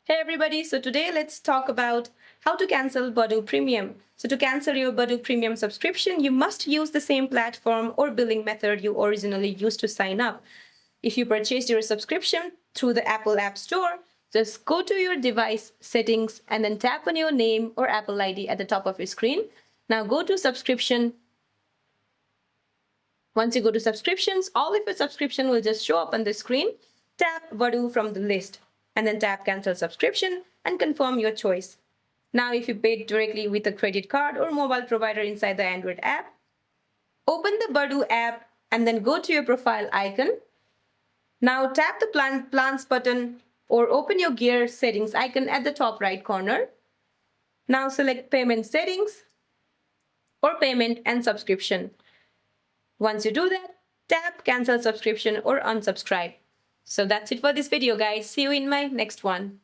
Hey everybody, so today let's talk about how to cancel Badoo Premium. So to cancel your Badoo Premium subscription, you must use the same platform or billing method you originally used to sign up. If you purchased your subscription through the Apple App Store, just go to your device settings and then tap on your name or Apple ID at the top of your screen. Now go to subscription. Once you go to subscriptions, all of your subscription will just show up on the screen. Tap Badoo from the list and then tap cancel subscription and confirm your choice. Now if you paid directly with a credit card or mobile provider inside the Android app, open the Badoo app and then go to your profile icon. Now tap the plans button or open your gear settings icon at the top right corner. Now select payment settings or payment and subscription. Once you do that, tap cancel subscription or unsubscribe. So that's it for this video, guys. See you in my next one.